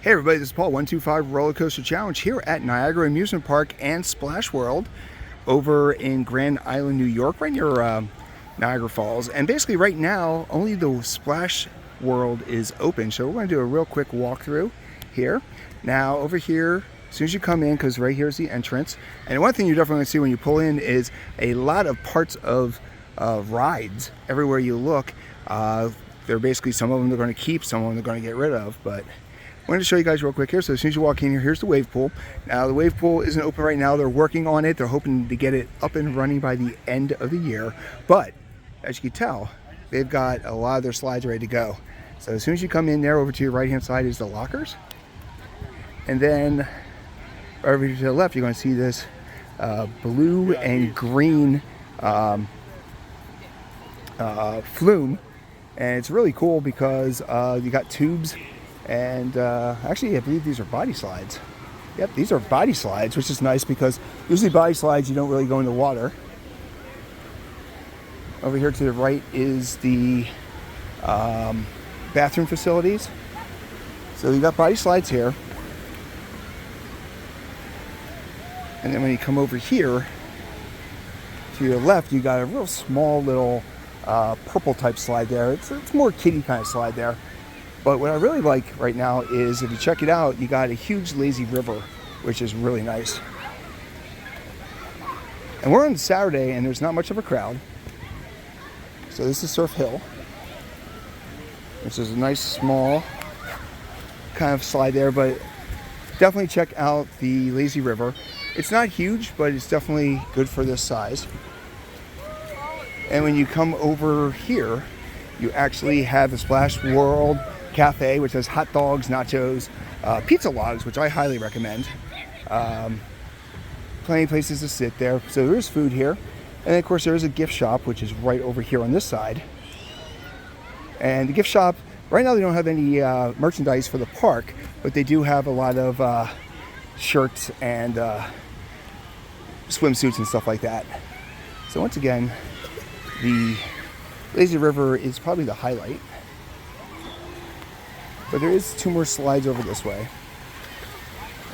Hey everybody, this is Paul, 125 Roller Coaster Challenge here at Niagara Amusement Park and Splash World over in Grand Island, New York, right near Niagara Falls. And basically right now, only the Splash World is open. So we're going to do a real quick walkthrough here. Now over here, as soon as you come in, because right here is the entrance. And one thing you're definitely going to see when you pull in is a lot of parts of rides everywhere you look. They're basically, some of them they're going to keep, some of them they're going to get rid of, but I'm going to show you guys real quick here. So as soon as you walk in here, here's the wave pool. Now the wave pool isn't open right now. They're working on it. They're hoping to get it up and running by the end of the year. But as you can tell, they've got a lot of their slides ready to go. So as soon as you come in there, over to your right hand side is the lockers. And then over to the left, you're going to see this blue and green flume. And it's really cool because you got tubes. And actually, I believe these are body slides. Yep, these are body slides, which is nice because usually body slides, you don't really go in the water. Over here to the right is the bathroom facilities. So you got body slides here. And then when you come over here, to your left, you got a real small little purple type slide there. It's more kiddie kind of slide there. But what I really like right now is, if you check it out, you got a huge lazy river, which is really nice. And we're on Saturday, and there's not much of a crowd. So this is Surf Hill, which is a nice small kind of slide there, but definitely check out the lazy river. It's not huge, but it's definitely good for this size. And when you come over here, you actually have the Splash World Cafe, which has hot dogs, nachos, pizza logs, which I highly recommend. Plenty of places to sit there. So there is food here. And then of course there is a gift shop, which is right over here on this side. And the gift shop, right now they don't have any merchandise for the park, but they do have a lot of shirts and swimsuits and stuff like that. So once again, the lazy river is probably the highlight. But there is two more slides over this way.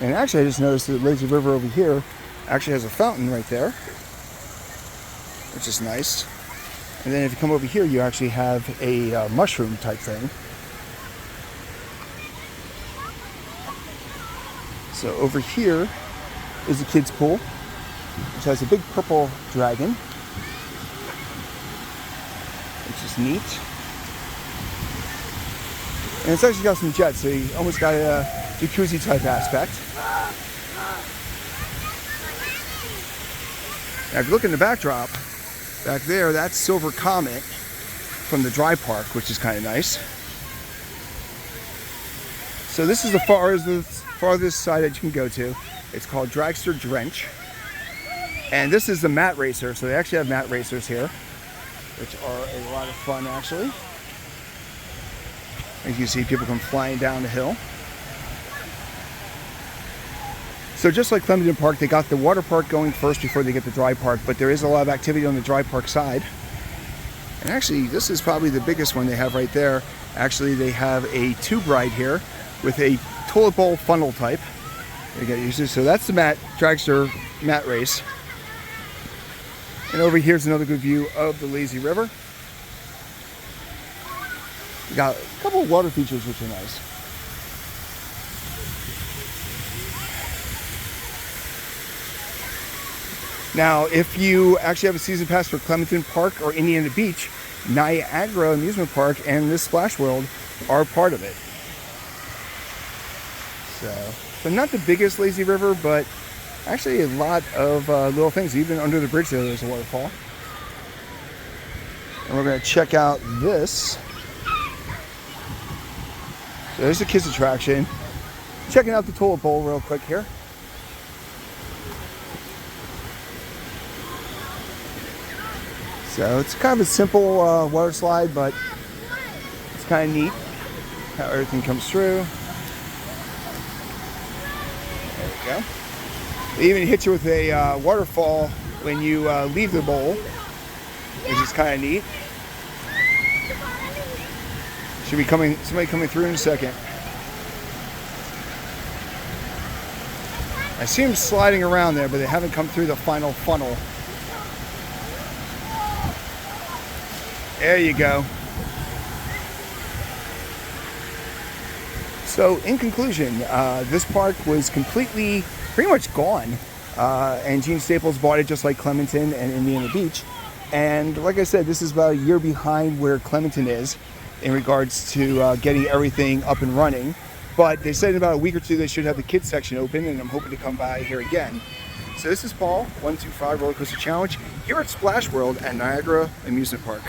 And actually I just noticed that the lazy river over here actually has a fountain right there, which is nice. And then if you come over here, you actually have a mushroom type thing. So over here is the kids pool, which has a big purple dragon, which is neat. And it's actually got some jets, so you almost got a jacuzzi type aspect. Now if you look in the backdrop, back there, that's Silver Comet from the dry park, which is kind of nice. So this is the farthest side that you can go to. It's called Dragster Drench. And this is the mat racer, so they actually have mat racers here, which are a lot of fun actually. As you can see, people come flying down the hill. So just like Clementon Park, they got the water park going first before they get the dry park, but there is a lot of activity on the dry park side. And actually, this is probably the biggest one they have right there. Actually, they have a tube ride here with a toilet bowl funnel type. So that's the dragster mat race. And over here's another good view of the lazy river. You got a couple of water features, which are nice. Now, if you actually have a season pass for Clementon Park or Indiana Beach, Niagara Amusement Park and this Splash World are part of it. So not the biggest lazy river, but actually a lot of little things. Even under the bridge there's a waterfall. And we're going to check out this. So there's the kids attraction. Checking out the toilet bowl real quick here. So it's kind of a simple water slide, but it's kind of neat how everything comes through. There we go. They even hit you with a waterfall when you leave the bowl, which is kind of neat. Should be somebody coming through in a second. I see them sliding around there, but they haven't come through the final funnel. There you go. So in conclusion, this park was pretty much gone. And Gene Staples bought it just like Clementon and Indiana Beach. And like I said, this is about a year behind where Clementon is in regards to getting everything up and running. But they said in about a week or two they should have the kids section open, and I'm hoping to come by here again. So this is Paul, 125 Roller Coaster Challenge, here at Splash World at Niagara Amusement Park.